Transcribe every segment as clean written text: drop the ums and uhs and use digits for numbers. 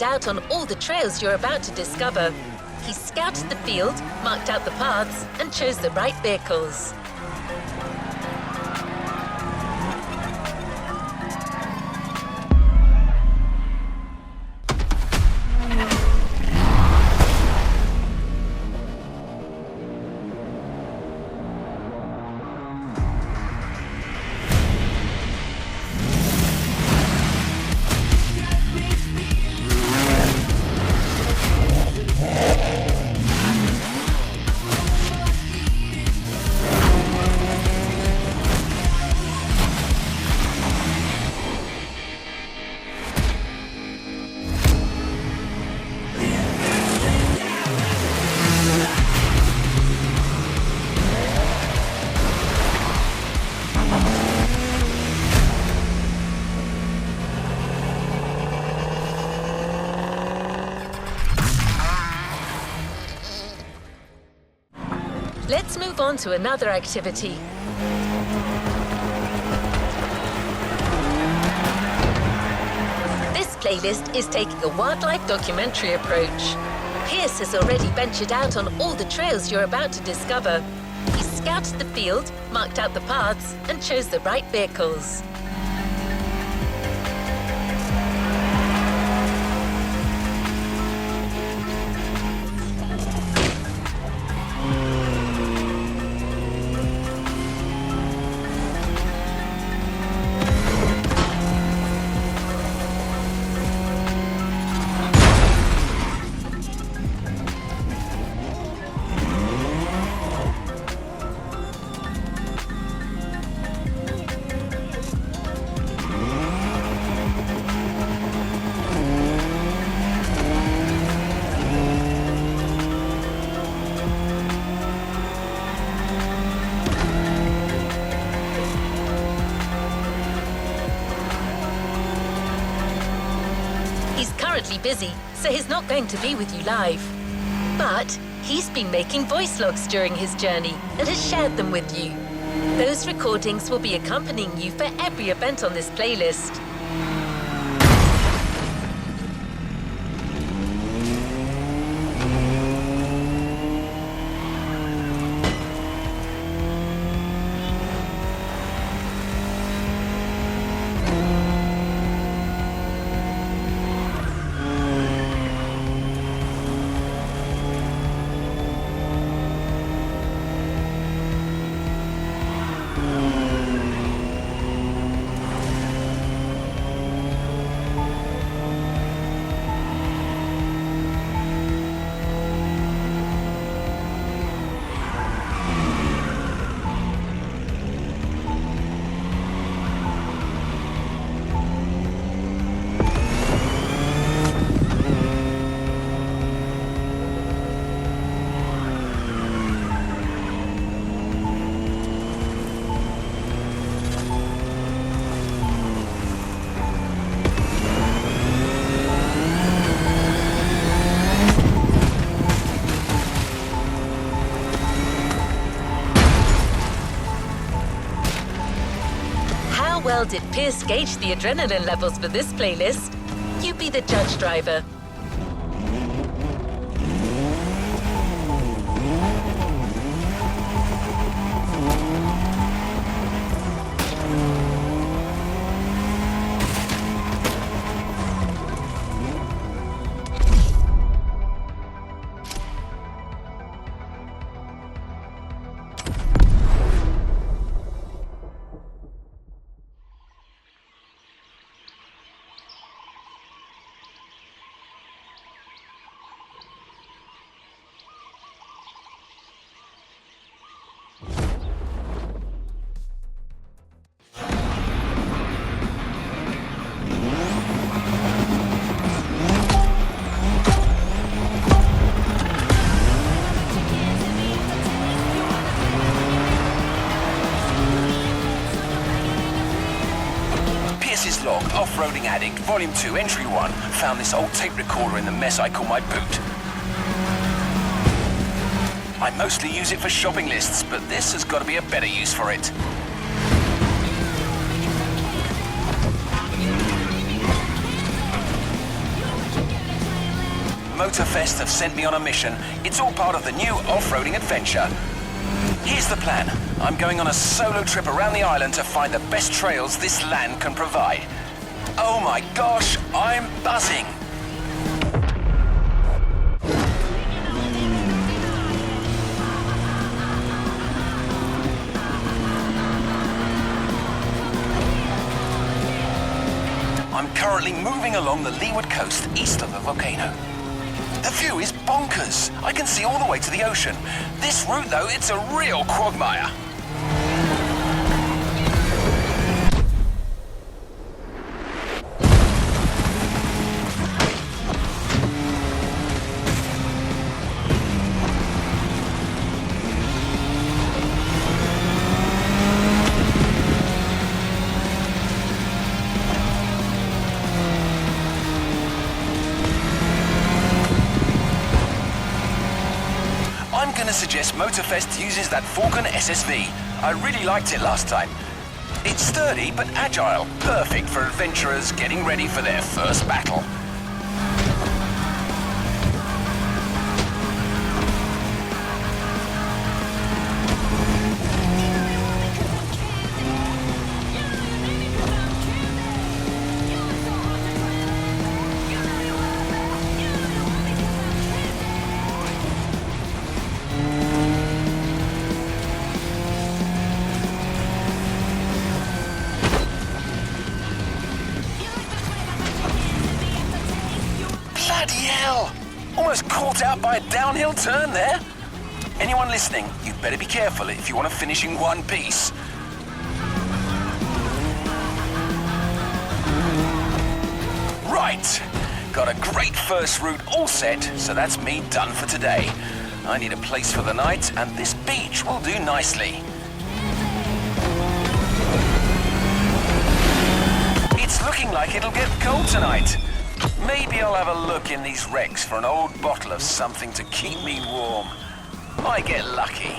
out on all the trails you're about to discover. He scouted the field, marked out the paths, and chose the right vehicles. Let's move on to another activity. This playlist is taking a wildlife documentary approach. Pierce has already ventured out on all the trails you're about to discover. He scouted the field, marked out the paths, and chose the right vehicles. Currently busy, so he's not going to be with you live. But he's been making voice logs during his journey and has shared them with you. Those recordings will be accompanying you for every event on this playlist. Well, did Pierce gauge the adrenaline levels for this playlist? You be the judge, driver. Log, Off-Roading Addict, Volume 2, Entry 1. Found this old tape recorder in the mess I call my boot. I mostly use it for shopping lists, but this has got to be a better use for it. Motorfest have sent me on a mission. It's all part of the new off-roading adventure. Here's the plan. I'm going on a solo trip around the island to find the best trails this land can provide. Oh my gosh, I'm buzzing! I'm currently moving along the leeward coast east of the volcano. The view is bonkers. I can see all the way to the ocean. This route, though, it's a real quagmire. I'm gonna suggest Motorfest uses that Falcon SSV. I really liked it last time. It's sturdy but agile, perfect for adventurers getting ready for their first battle. Bloody hell! Almost caught out by a downhill turn there. Anyone listening, you'd better be careful if you want to finish in one piece. Right, got a great first route all set, so that's me done for today. I need a place for the night, and this beach will do nicely. It's looking like it'll get cold tonight. Maybe I'll have a look in these wrecks for an old bottle of something to keep me warm. Might get lucky.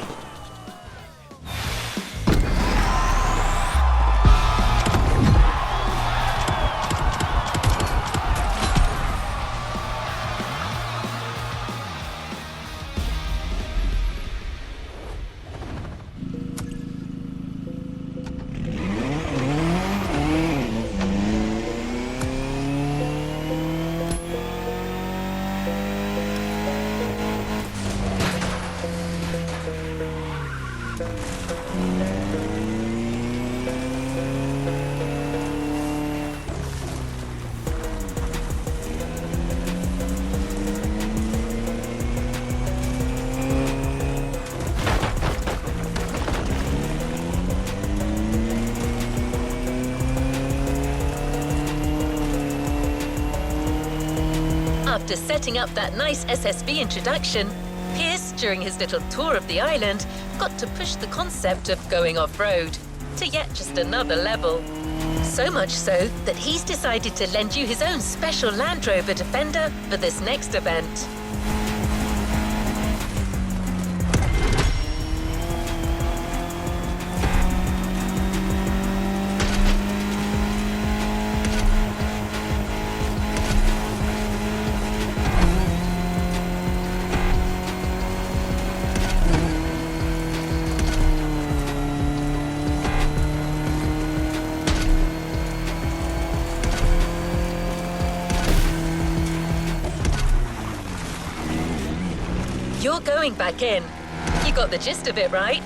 After setting up that nice SSV introduction, Pierce, during his little tour of the island, got to push the concept of going off-road to yet just another level. So much so that he's decided to lend you his own special Land Rover Defender for this next event. You're going back in. You got the gist of it, right?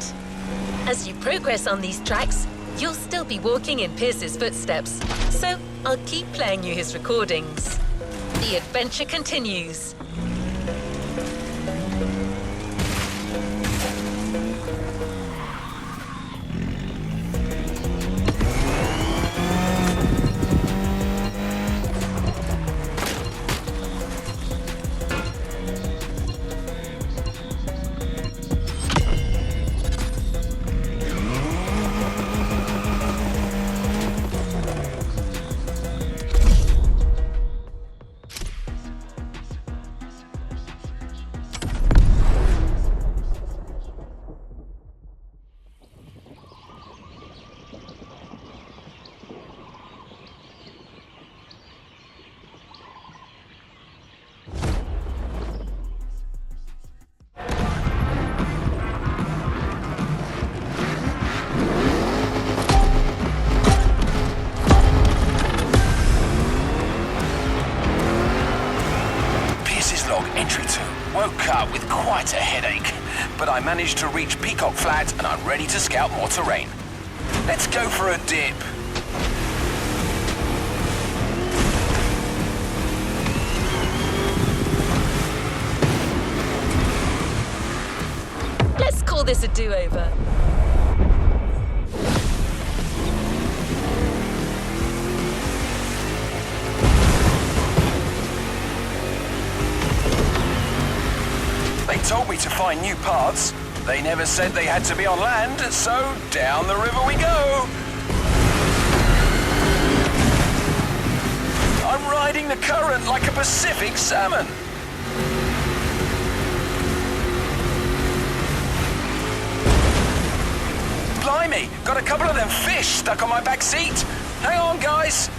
As you progress on these tracks, you'll still be walking in Pierce's footsteps, so I'll keep playing you his recordings. The adventure continues. Log Entry 2. Woke up with quite a headache, but I managed to reach Peacock Flat and I'm ready to scout more terrain. Let's go for a dip. Let's call this a do-over. They told me to find new paths. They never said they had to be on land, so down the river we go. I'm riding the current like a Pacific salmon. Blimey, got a couple of them fish stuck on my back seat. Hang on, guys.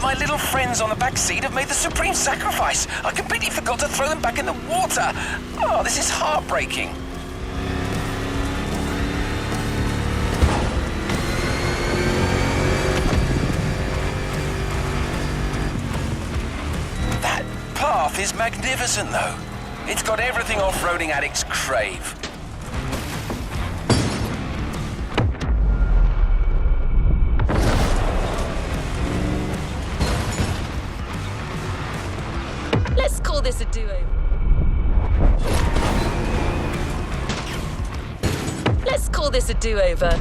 My little friends on the back seat have made the supreme sacrifice. I completely forgot to throw them back in the water. Oh, this is heartbreaking. That path is magnificent, though. It's got everything off-roading addicts crave. Let's call this a do-over. Let's call this a do-over.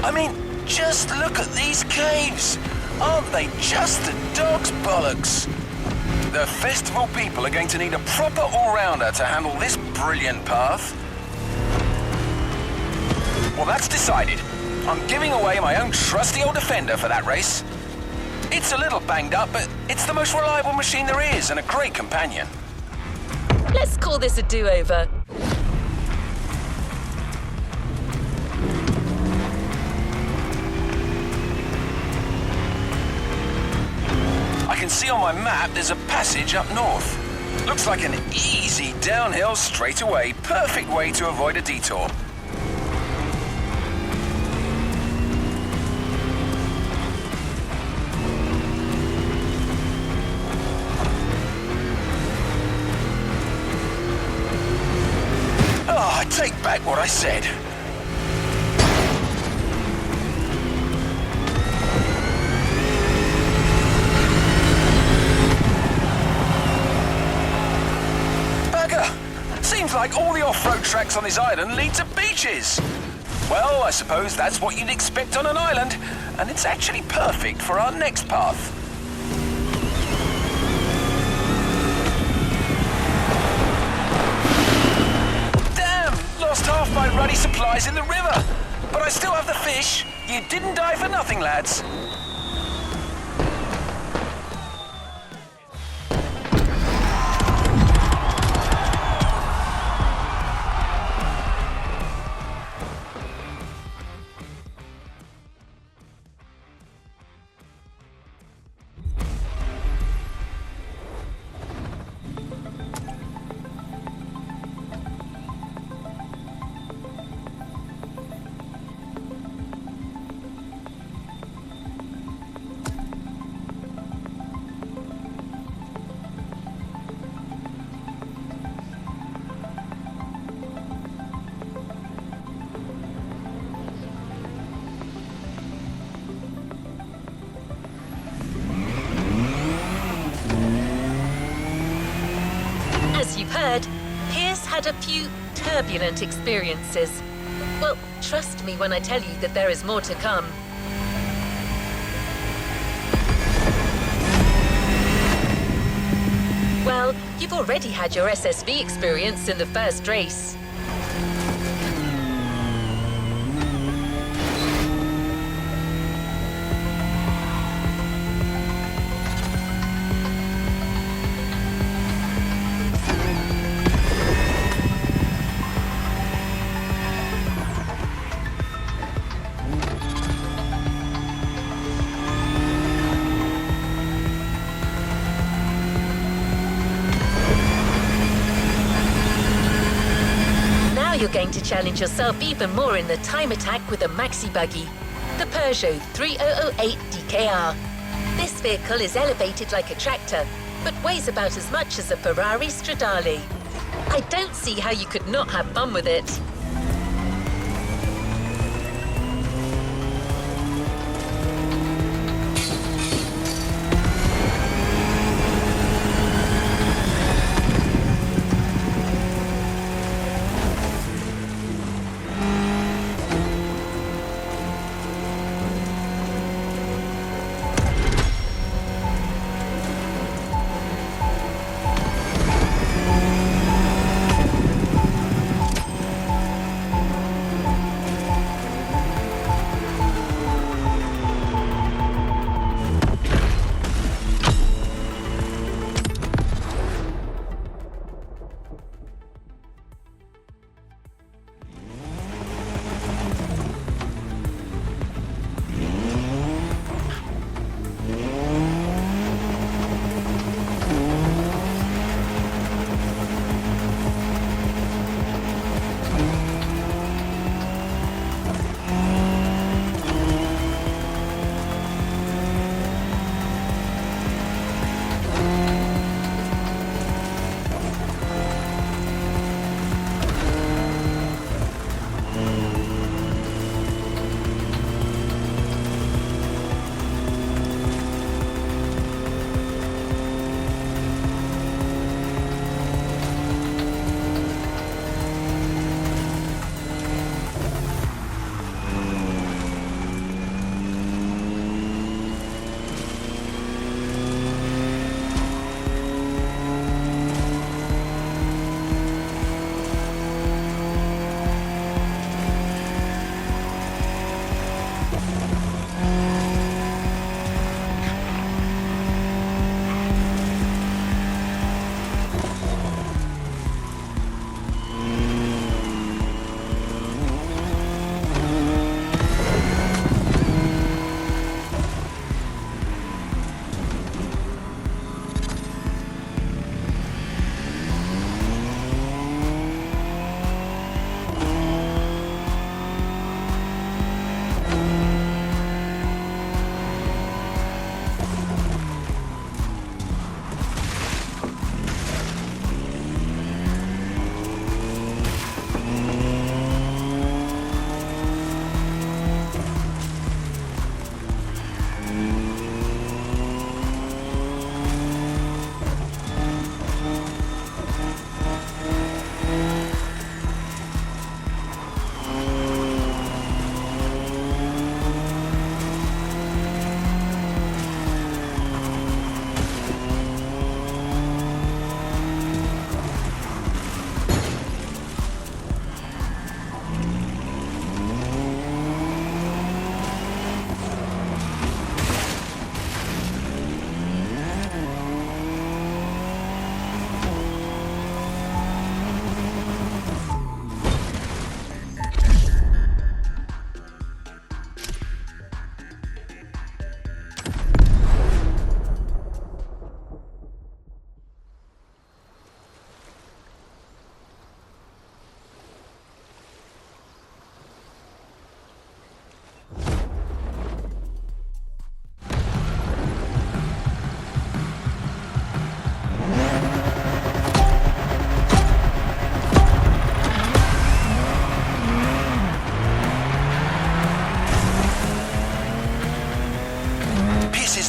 I mean, just look at these caves. Aren't they just the dog's bollocks? The festival people are going to need a proper all-rounder to handle this brilliant path. Well, that's decided. I'm giving away my own trusty old Defender for that race. It's a little banged up, but it's the most reliable machine there is and a great companion. Let's call this a do-over. I can see on my map there's a passage up north. Looks like an easy downhill straight away. Perfect way to avoid a detour. Oh, I take back what I said. Seems like all the off-road tracks on this island lead to beaches. Well, I suppose that's what you'd expect on an island, and it's actually perfect for our next path. Damn! Lost half my ruddy supplies in the river. But I still have the fish. You didn't die for nothing, lads. As you've heard, Pierce had a few turbulent experiences. Well, trust me when I tell you that there is more to come. Well, you've already had your SSV experience in the first race. You're going to challenge yourself even more in the time attack with a maxi buggy, the Peugeot 3008 DKR. This vehicle is elevated like a tractor, but weighs about as much as a Ferrari Stradale. I don't see how you could not have fun with it.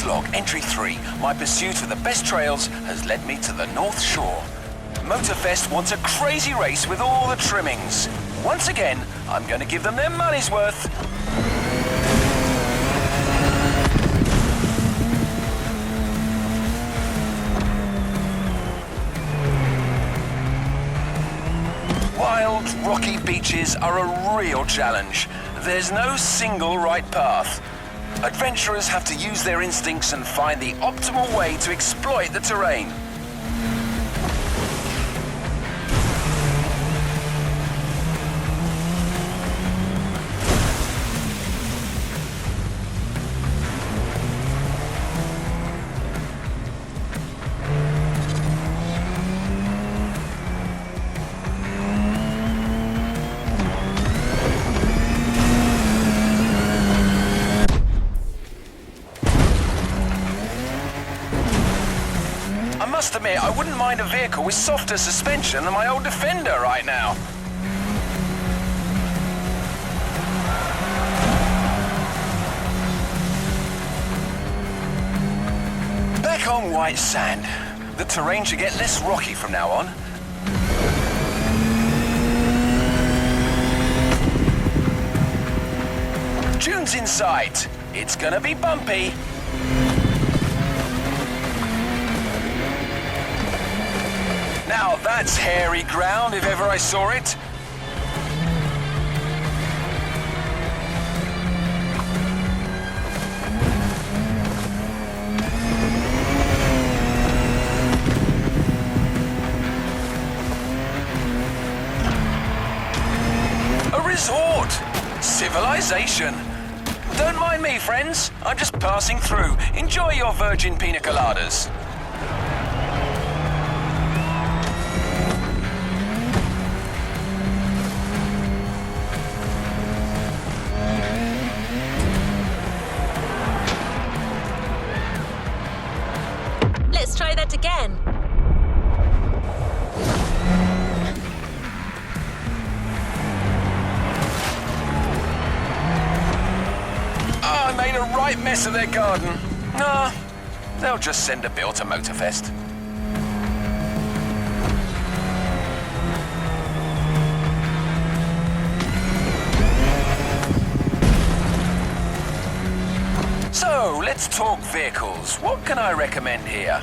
Log Entry 3. My pursuit of the best trails has led me to the North Shore. Motorfest wants a crazy race with all the trimmings. Once again, I'm going to give them their money's worth. Bog's rocky beaches are a real challenge. There's no single right path. Adventurers have to use their instincts and find the optimal way to exploit the terrain. I must admit, I wouldn't mind a vehicle with softer suspension than my old Defender right now. Back on white sand. The terrain should get less rocky from now on. Dunes in sight. It's gonna be bumpy. Now that's hairy ground if ever I saw it. A resort! Civilization! Don't mind me, friends. I'm just passing through. Enjoy your virgin pina coladas. Let's try that again. Oh, I made a right mess of their garden. Nah, they'll just send a bill to Motorfest. So, let's talk vehicles. What can I recommend here?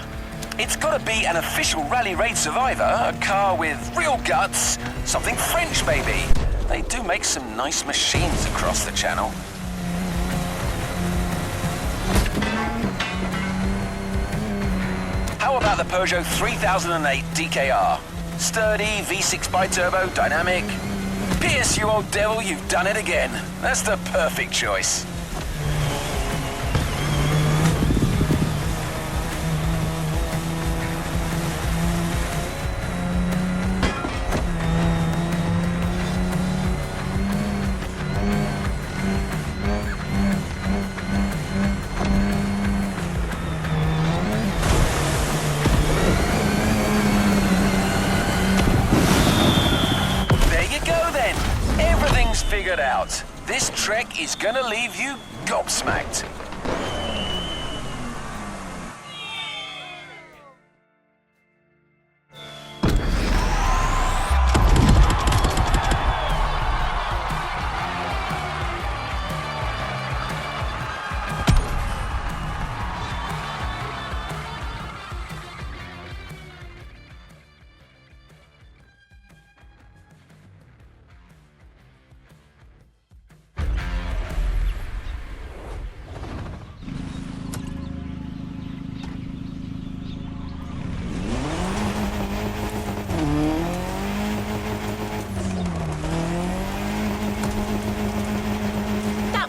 It's gotta be an official rally raid survivor, a car with real guts, something French, baby. They do make some nice machines across the channel. How about the Peugeot 3008 DKR? Sturdy, V6 bi-turbo, dynamic. Pierce, you old devil, you've done it again. That's the perfect choice. Figured out. This trek is gonna leave you gobsmacked.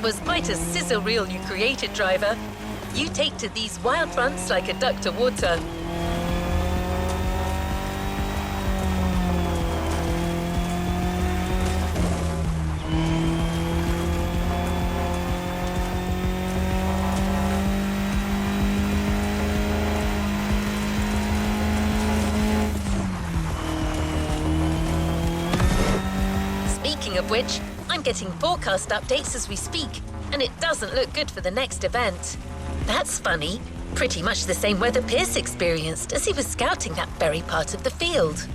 Was quite a sizzle reel you created, driver. You take to these wild fronts like a duck to water. Speaking of which, I'm getting forecast updates as we speak, and it doesn't look good for the next event. That's funny. Pretty much the same weather Pierce experienced as he was scouting that very part of the field.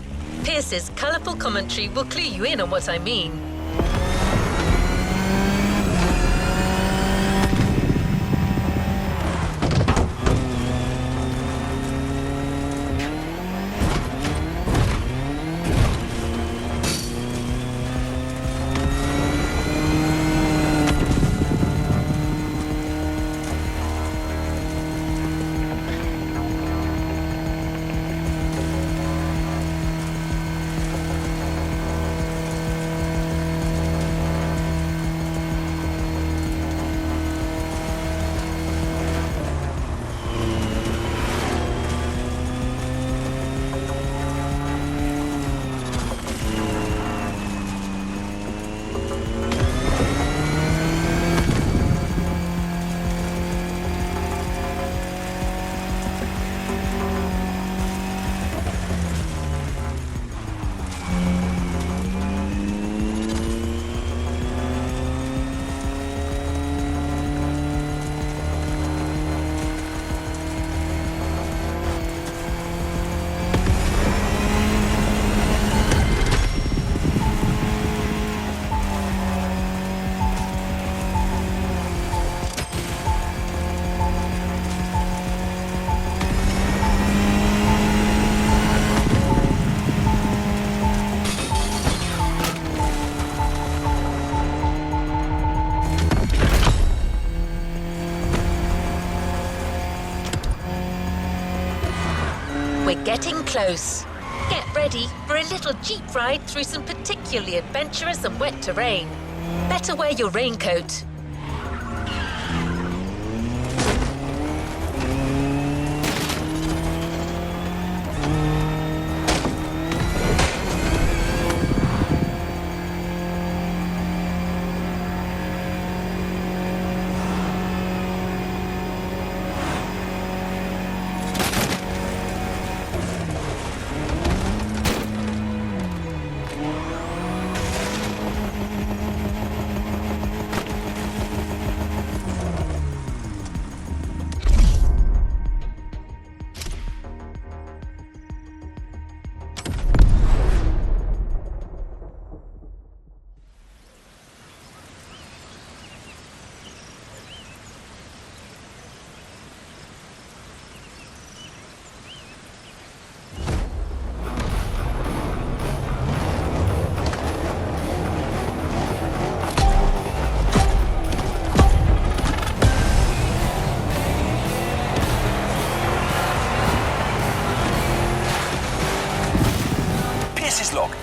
Pierce's colourful commentary will clue you in on what I mean. close. Get ready for a little jeep ride through some particularly adventurous and wet terrain. Better wear your raincoat.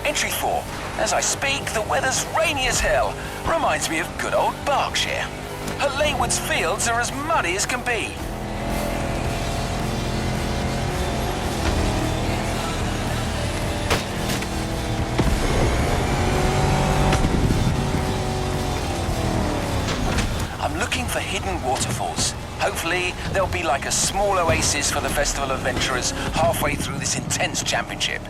Entry 4. As I speak, the weather's rainy as hell. Reminds me of good old Berkshire. Her Leywood's fields are as muddy as can be. I'm looking for hidden waterfalls. Hopefully, there'll be like a small oasis for the festival adventurers halfway through this intense championship.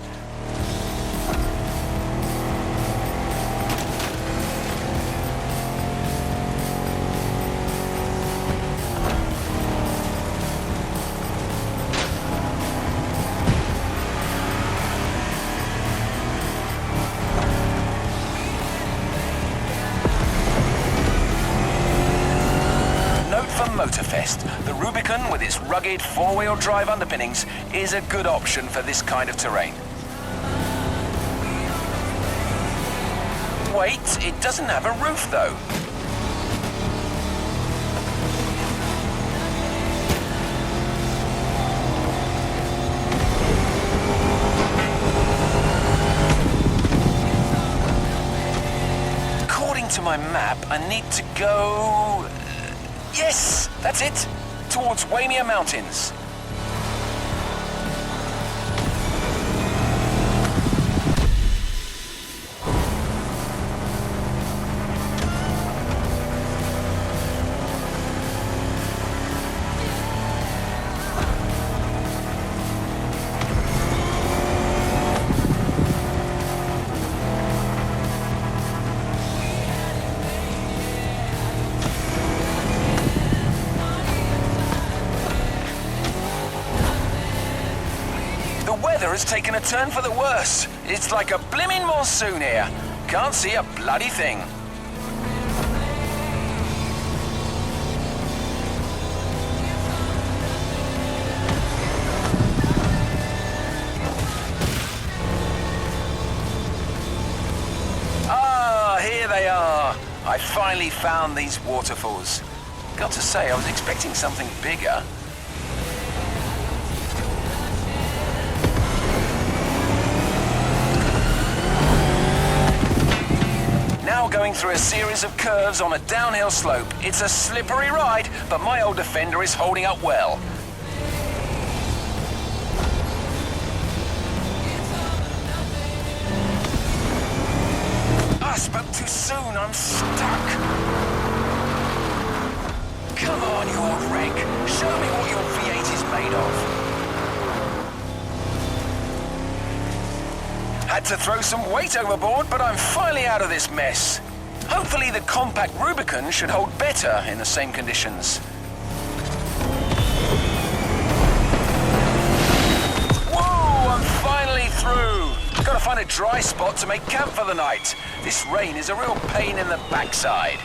Motorfest. The Rubicon, with its rugged four-wheel drive underpinnings, is a good option for this kind of terrain. Wait, it doesn't have a roof though. According to my map, I need to go... Yes, that's it. Towards Waimea Mountains. Has taken a turn for the worse. It's like a blimmin' monsoon here. Can't see a bloody thing. Ah, here they are. I finally found these waterfalls. Got to say, I was expecting something bigger. Now going through a series of curves on a downhill slope. It's a slippery ride, but my old Defender is holding up well. I spoke too soon, I'm stuck. Come on, you old wreck. Show me what your V8 is made of. Had to throw some weight overboard, but I'm finally out of this mess. Hopefully the compact Rubicon should hold better in the same conditions. Whoa, I'm finally through. Gotta find a dry spot to make camp for the night. This rain is a real pain in the backside.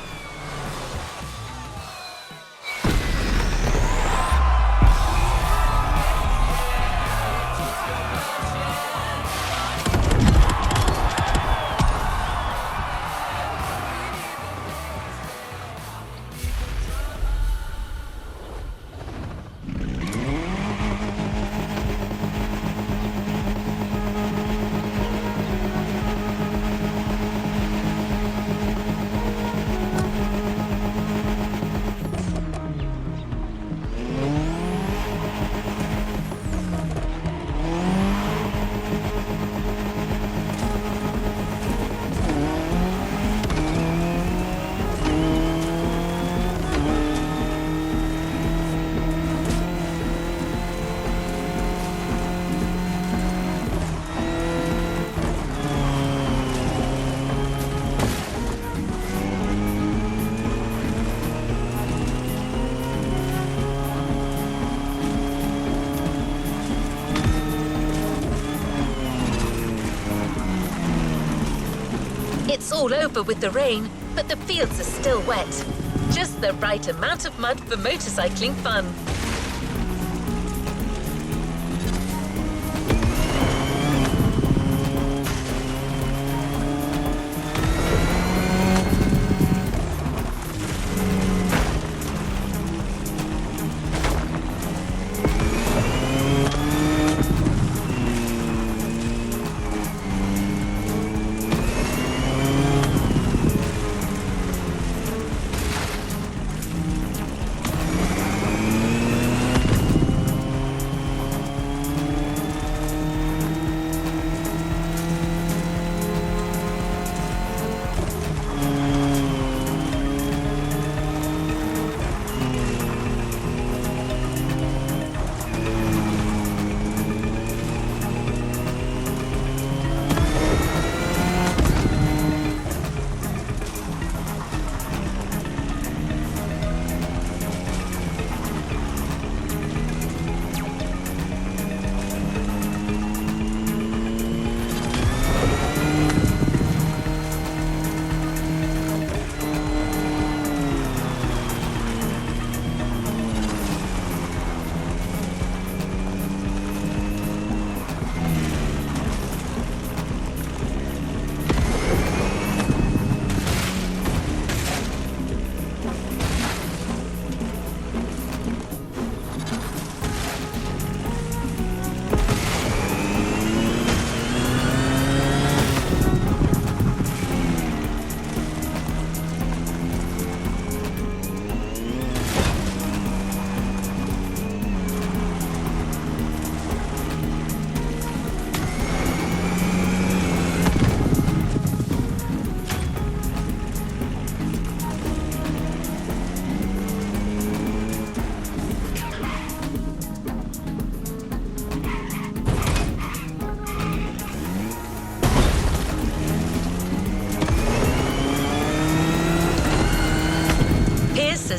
It's all over with the rain, but the fields are still wet. Just the right amount of mud for motorcycling fun.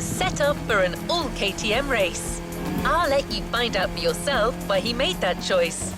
Set up for an all KTM race. I'll let you find out for yourself why he made that choice.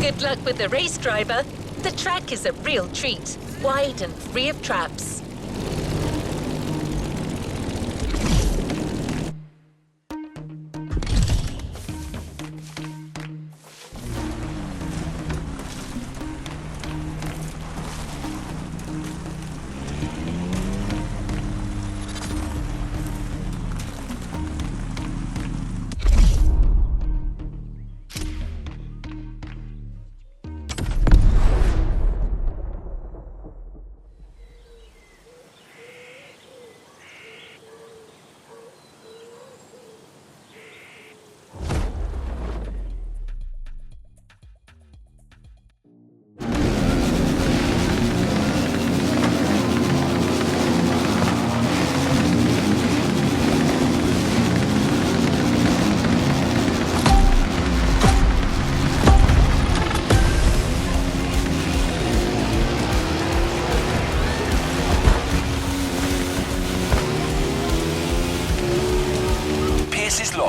Good luck with the race, driver. The track is a real treat, wide and free of traps.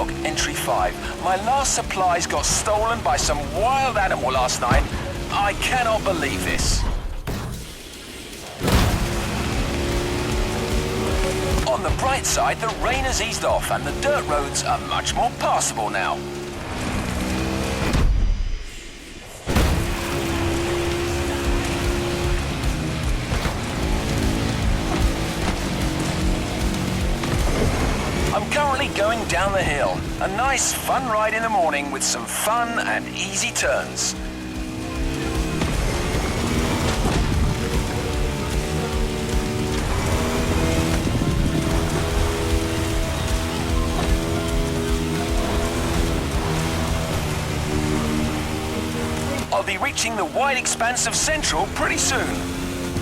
log, entry 5. My last supplies got stolen by some wild animal last night. I cannot believe this. On the bright side, the rain has eased off and the dirt roads are much more passable now. I'm currently going down the hill. A nice fun ride in the morning with some fun and easy turns. I'll be reaching the wide expanse of Central pretty soon.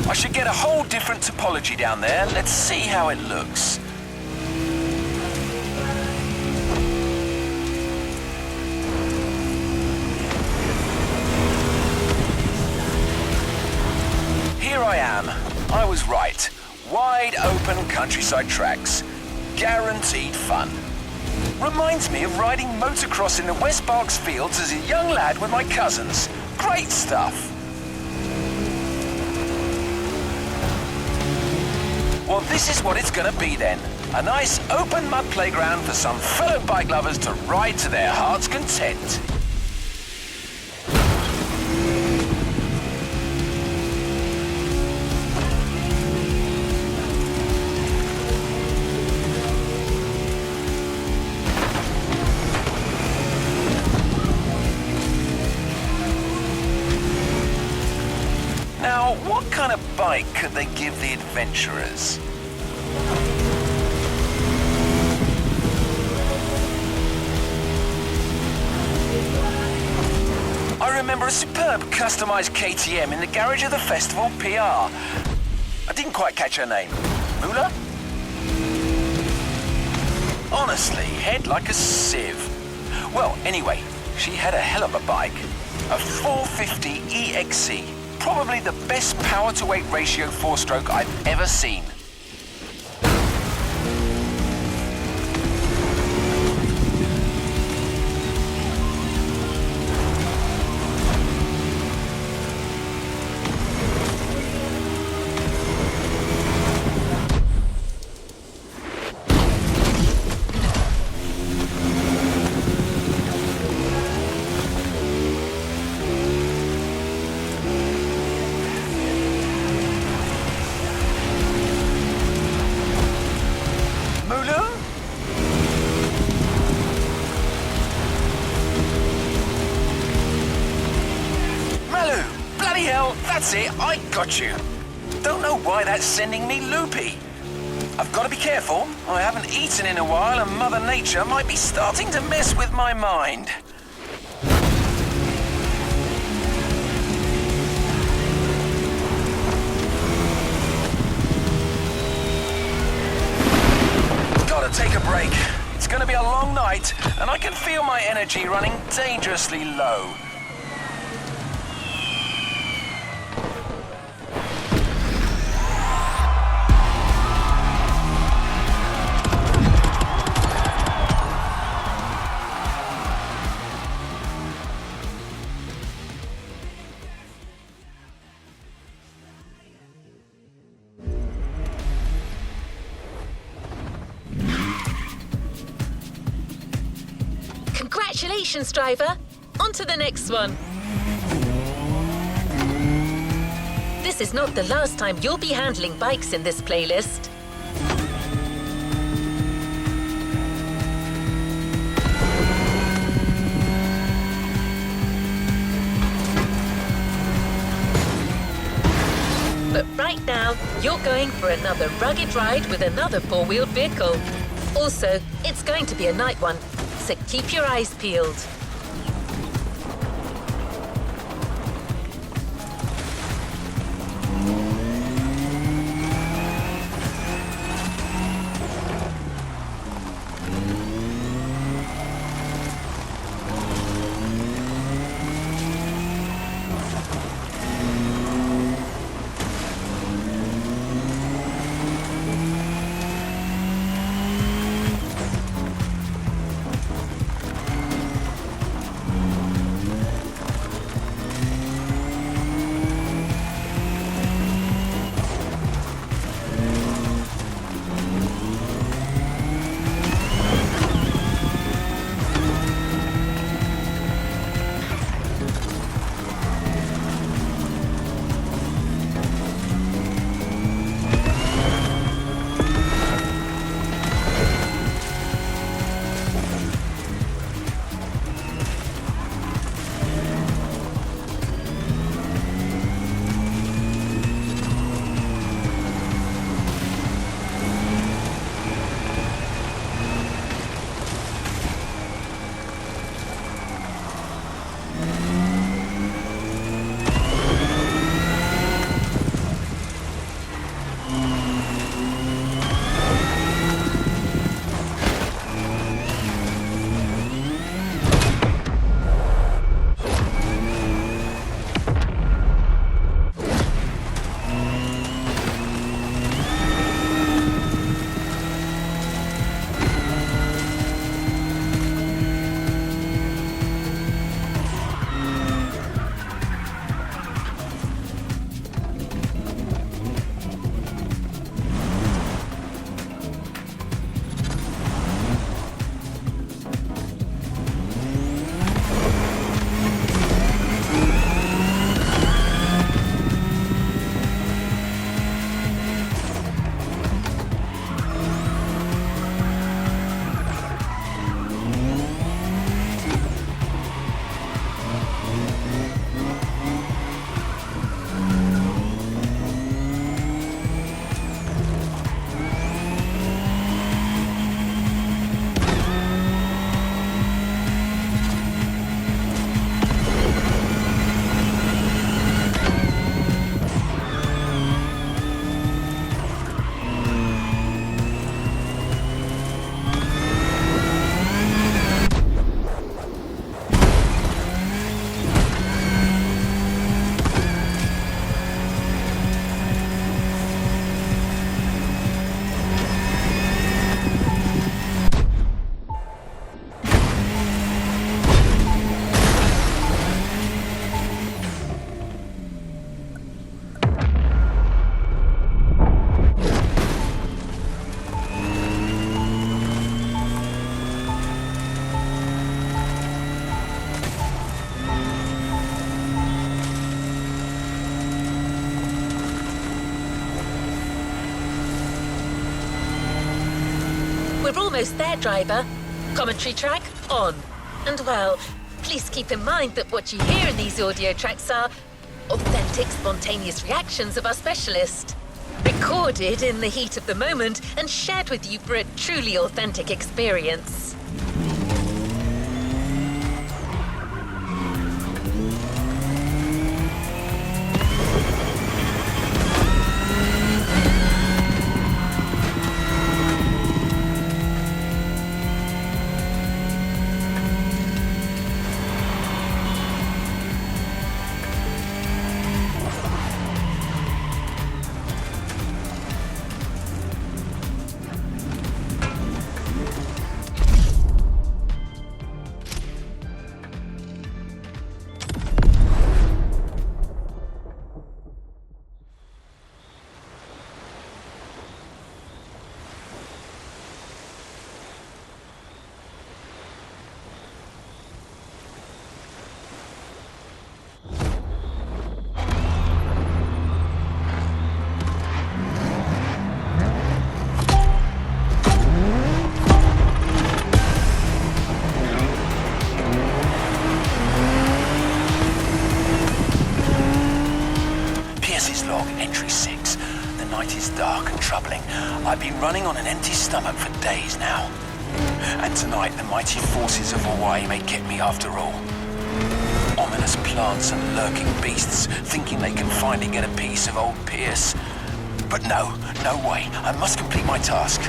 I should get a whole different topology down there. Let's see how it looks. Here I am. I was right. Wide open countryside tracks. Guaranteed fun. Reminds me of riding motocross in the West Berks fields as a young lad with my cousins. Great stuff. Well, this is what it's gonna be then. A nice open mud playground for some fellow bike lovers to ride to their heart's content. Now, what kind of bike could they give the adventurers? I remember a superb customized KTM in the garage of the festival PR. I didn't quite catch her name. Mula? Honestly, head like a sieve. Well, anyway, she had a hell of a bike. A 450 EXC. Probably the best power-to-weight ratio four-stroke I've ever seen. That's it, I got you. Don't know why that's sending me loopy. I've got to be careful. I haven't eaten in a while and Mother Nature might be starting to mess with my mind. Gotta take a break. It's gonna be a long night and I can feel my energy running dangerously low. Congratulations, driver. On to the next one. This is not the last time you'll be handling bikes in this playlist. But right now, you're going for another rugged ride with another four-wheeled vehicle. Also, it's going to be a night one, so keep your eyes peeled. We're almost there, driver. Commentary track on. And well, please keep in mind that what you hear in these audio tracks are authentic, spontaneous reactions of our specialist. Recorded in the heat of the moment and shared with you for a truly authentic experience. Entry 6. The night is dark and troubling. I've been running on an empty stomach for days now. And tonight, the mighty forces of Hawaii may get me after all. Ominous plants and lurking beasts, thinking they can finally get a piece of old Pierce. But no way. I must complete my task.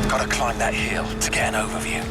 Gotta climb that hill to get an overview.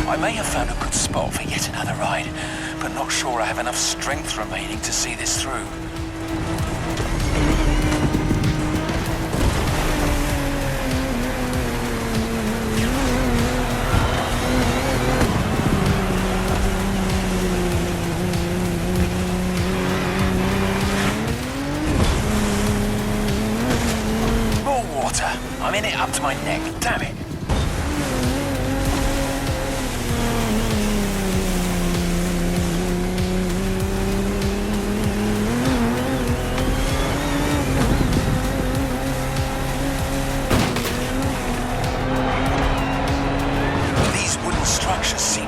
I may have found a good spot for yet another ride, but not sure I have enough strength remaining to see this through. More water. I'm in it up to my neck. Damn it.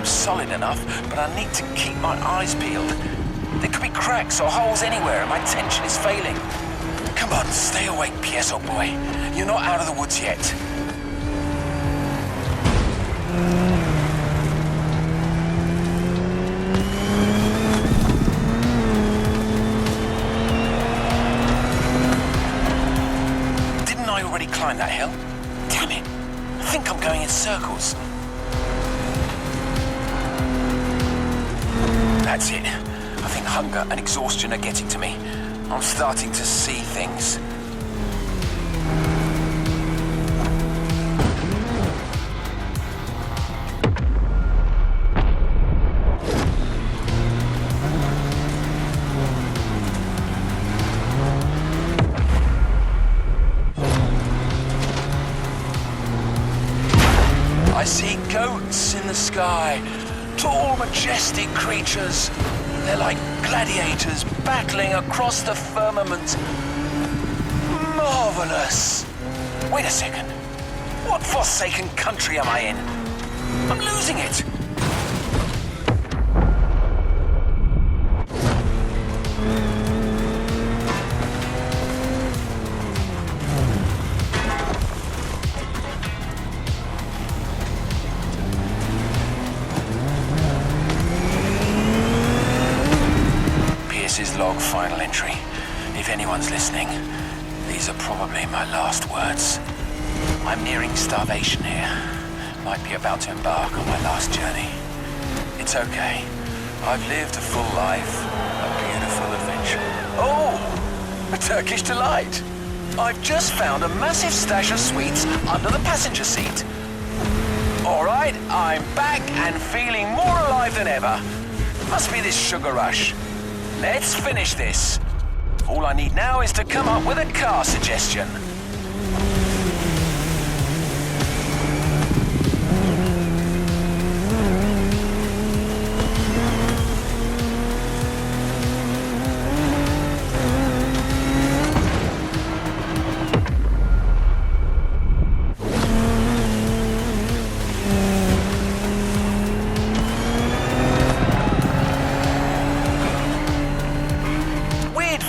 Solid enough, but I need to keep my eyes peeled. There could be cracks or holes anywhere and my tension is failing. Come on, stay awake, Pierce, old boy. You're not out of the woods yet. Didn't I already climb that hill? Damn it. I think I'm going in circles. That's it. I think hunger and exhaustion are getting to me. I'm starting to see things. I see goats in the sky. Tall, majestic creatures. They're like gladiators battling across the firmament. Marvelous. Wait a second. What forsaken country am I in? I'm losing it! Pierce's log final entry. If anyone's listening, these are probably my last words. I'm nearing starvation here. Might be about to embark on my last journey. It's okay. I've lived a full life, a beautiful adventure. Oh, a Turkish delight. I've just found a massive stash of sweets under the passenger seat. All right, I'm back and feeling more alive than ever. Must be this sugar rush. Let's finish this. All I need now is to come up with a car suggestion.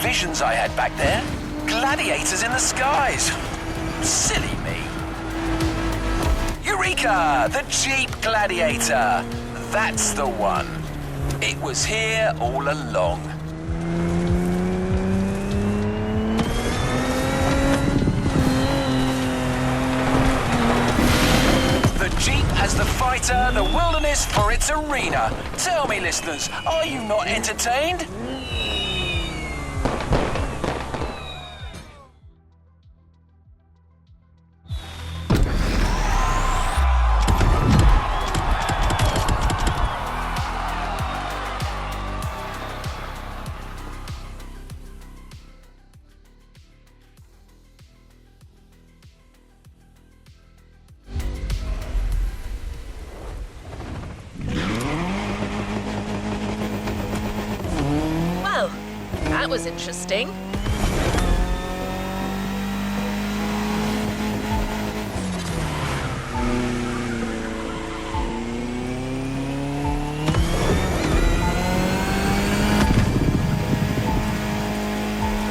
Visions I had back there. Gladiators in the skies. Silly me. Eureka! The Jeep Gladiator. That's the one. It was here all along. The Jeep as the fighter, the wilderness for its arena. Tell me, listeners, are you not entertained? That was interesting.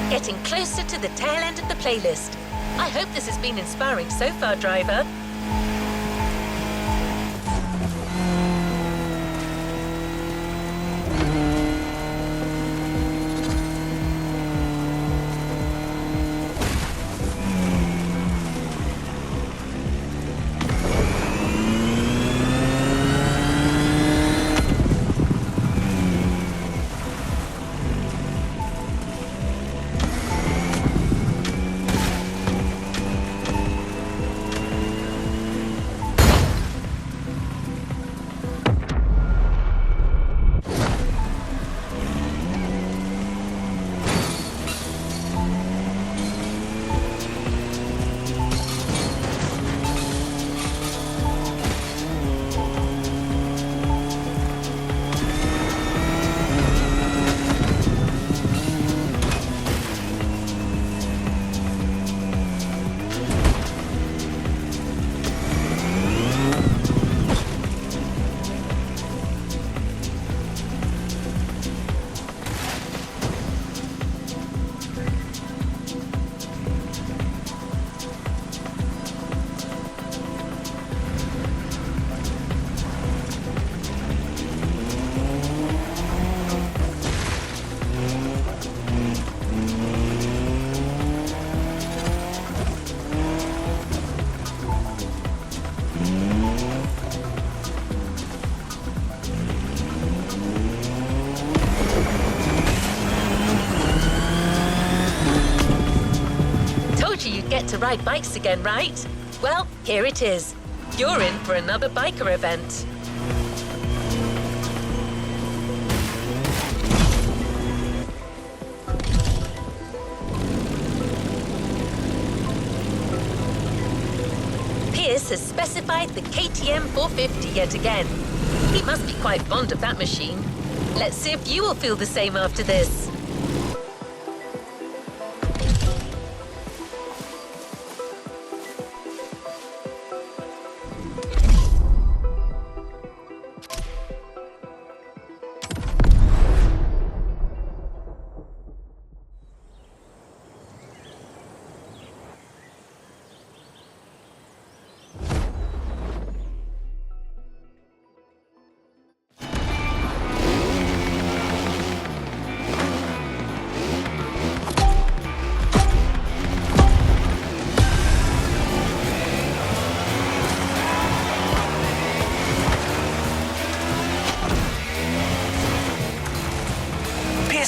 Getting closer to the tail end of the playlist. I hope this has been inspiring so far, driver. Get to ride bikes again, right? Well, here it is. You're in for another biker event. Pierce has specified the KTM 450 yet again. He must be quite fond of that machine. Let's see if you will feel the same after this.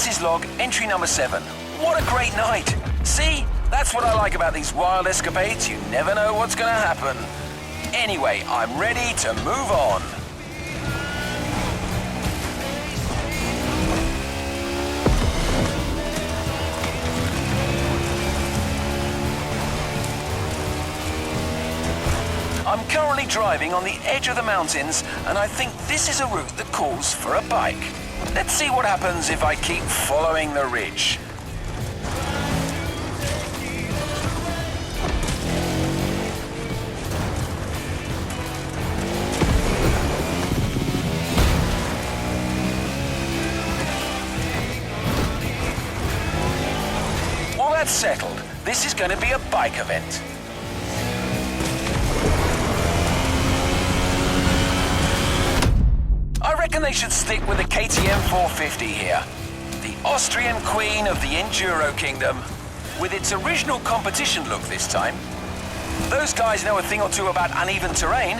Pierce's log, entry number 7. What a great night! See? That's what I like about these wild escapades. You never know what's gonna happen. Anyway, I'm ready to move on. I'm currently driving on the edge of the mountains, and I think this is a route that calls for a bike. Let's see what happens if I keep following the ridge. Well, that's settled. This is going to be a bike event. I reckon they should stick with the KTM 450 here. The Austrian queen of the Enduro Kingdom, with its original competition look this time. Those guys know a thing or two about uneven terrain.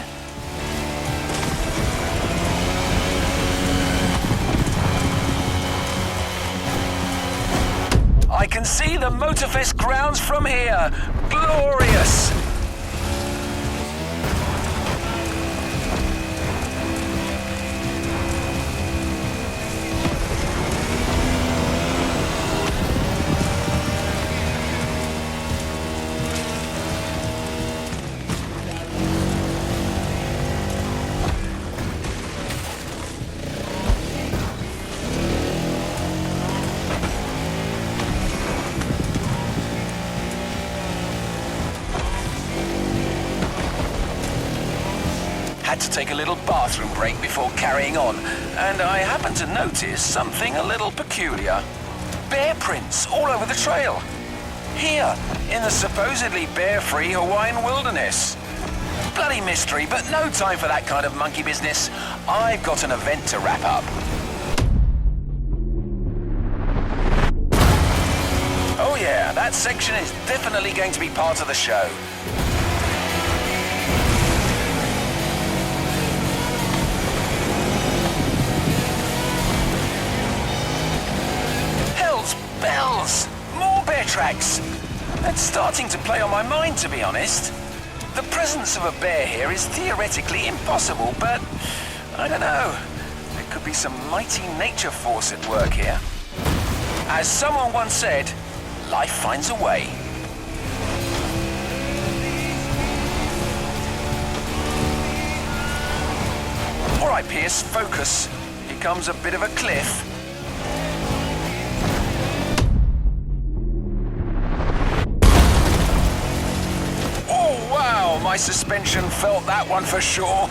I can see the Motorfest grounds from here. Glorious! Had to take a little bathroom break before carrying on, and I happened to notice something a little peculiar. Bear prints all over the trail. Here, in the supposedly bear-free Hawaiian wilderness. Bloody mystery, but no time for that kind of monkey business. I've got an event to wrap up. Oh yeah, that section is definitely going to be part of the show. Bells! More bear tracks! That's starting to play on my mind, to be honest. The presence of a bear here is theoretically impossible, but I don't know. There could be some mighty nature force at work here. As someone once said, life finds a way. All right, Pierce, focus. Here comes a bit of a cliff. My suspension felt that one for sure.